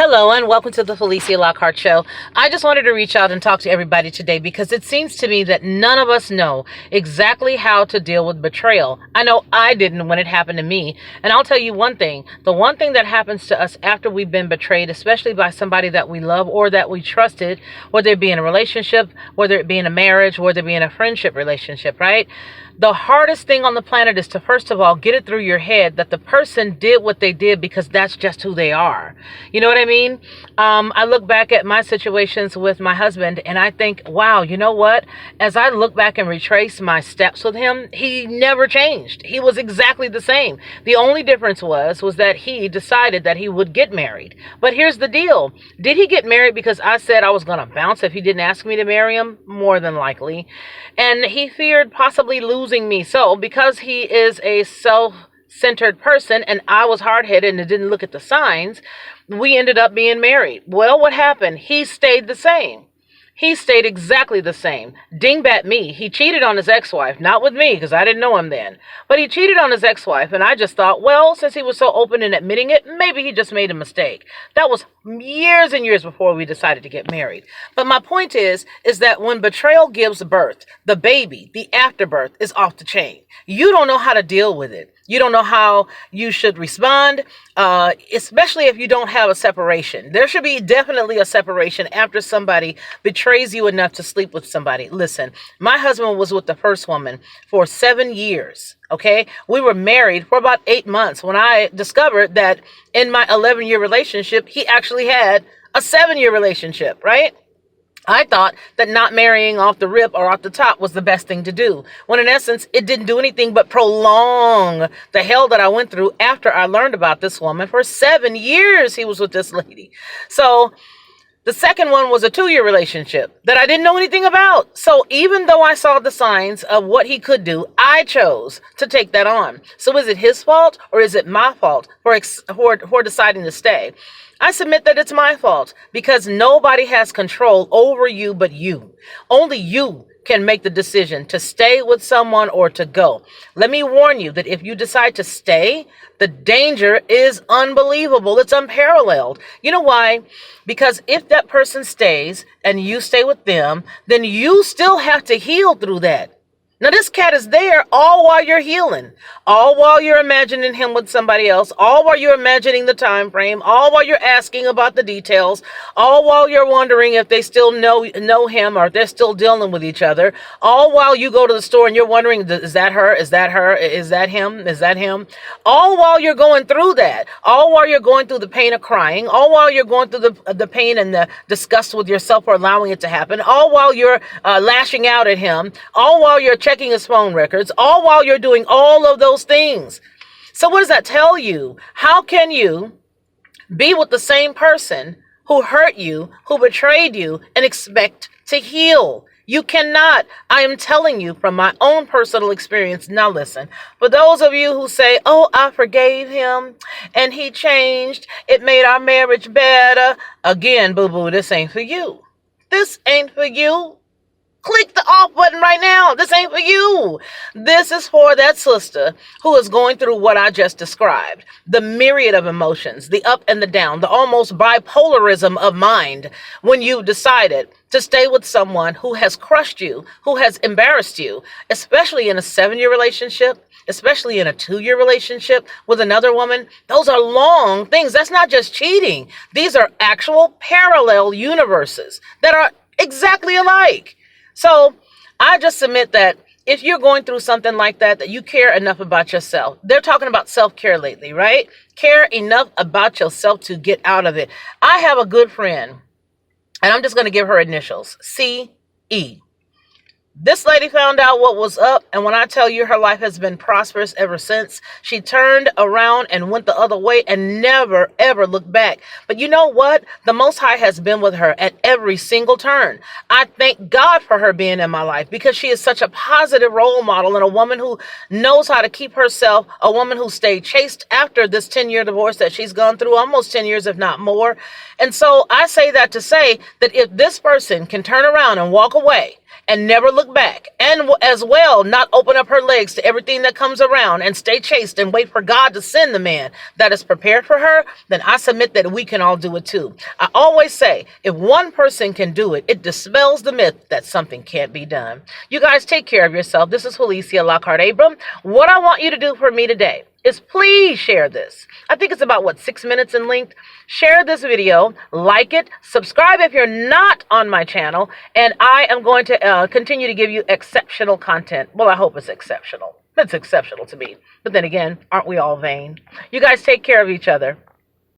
Hello and welcome to the Felicia Lockhart Show. I just wanted to reach out and talk to everybody today because it seems to me that none of us know exactly how to deal with betrayal. I know I didn't when it happened to me. And I'll tell you one thing. The one thing that happens to us after we've been betrayed, especially by somebody that we love or that we trusted, whether it be in a relationship, whether it be in a marriage, whether it be in a friendship relationship, right? The hardest thing on the planet is to, first of all, get it through your head that the person did what they did because that's just who they are. You know what I mean? I look back at my situations with my husband and I think, wow, you know what? As I look back and retrace my steps with him, he never changed. He was exactly the same. The only difference was that he decided that he would get married. But here's the deal. Did he get married because I said I was going to bounce if he didn't ask me to marry him? More than likely. And he feared possibly losing me. So because he is a self-centered person and I was hard-headed and didn't look at the signs, we ended up being married. Well, what happened? He stayed the same. He stayed exactly the same. Dingbat me. He cheated on his ex-wife, not with me because I didn't know him then. But he cheated on his ex-wife and I just thought, well, since he was so open in admitting it, maybe he just made a mistake. That was years and years before we decided to get married. But my point is that when betrayal gives birth, the baby, the afterbirth is off the chain. You don't know how to deal with it. You don't know how you should respond, especially if you don't have a separation. There should be definitely a separation after somebody betrays you enough to sleep with somebody. Listen, my husband was with the first woman for 7 years. Okay, we were married for about 8 months when I discovered that in my 11-year relationship, he actually had a 7-year relationship, right? I thought that not marrying off the rip or off the top was the best thing to do, when in essence, it didn't do anything but prolong the hell that I went through after I learned about this woman. For 7 years, he was with this lady. So the second one was a 2-year relationship that I didn't know anything about. So even though I saw the signs of what he could do, I chose to take that on. So is it his fault or is it my fault for deciding to stay? I submit that it's my fault because nobody has control over you but you. Only you can make the decision to stay with someone or to go. Let me warn you that if you decide to stay, the danger is unbelievable. It's unparalleled. You know why? Because if that person stays and you stay with them, then you still have to heal through that. Now, this cat is there all while you're healing, all while you're imagining him with somebody else, all while you're imagining the time frame, all while you're asking about the details, all while you're wondering if they still know him or if they're still dealing with each other, all while you go to the store and you're wondering, is that her? Is that her? Is that him? Is that him? All while you're going through that, all while you're going through the pain of crying, all while you're going through the pain and the disgust with yourself for allowing it to happen, all while you're lashing out at him, all while you're checking his phone records, all while you're doing all of those things. So what does that tell you? How can you be with the same person who hurt you, who betrayed you, and expect to heal? You cannot. I am telling you from my own personal experience. Now listen, for those of you who say, oh, I forgave him and he changed, it made our marriage better. Again, boo-boo, this ain't for you. This ain't for you. Click the off button right now. This ain't for you. This is for that sister who is going through what I just described. The myriad of emotions, the up and the down, the almost bipolarism of mind when you decided to stay with someone who has crushed you, who has embarrassed you, especially in a 7-year relationship, especially in a 2-year relationship with another woman. Those are long things. That's not just cheating. These are actual parallel universes that are exactly alike. So I just submit that if you're going through something like that, that you care enough about yourself. They're talking about self-care lately, right? Care enough about yourself to get out of it. I have a good friend, and I'm just going to give her initials, C.E. This lady found out what was up, and when I tell you her life has been prosperous ever since, she turned around and went the other way and never, ever looked back. But you know what? The Most High has been with her at every single turn. I thank God for her being in my life because she is such a positive role model and a woman who knows how to keep herself, a woman who stayed chaste after this 10-year divorce that she's gone through, almost 10 years, if not more. And so I say that to say that if this person can turn around and walk away and never look back, and as well not open up her legs to everything that comes around, and stay chaste and wait for God to send the man that is prepared for her, then I submit that we can all do it too. I always say, if one person can do it, it dispels the myth that something can't be done. You guys take care of yourself. This is Felicia Lockhart Abram. What I want you to do for me today is please share this. I think it's about, 6 minutes in length. Share this video, like it, subscribe if you're not on my channel, and I am going to continue to give you exceptional content. Well, I hope it's exceptional. It's exceptional to me. But then again, aren't we all vain? You guys take care of each other.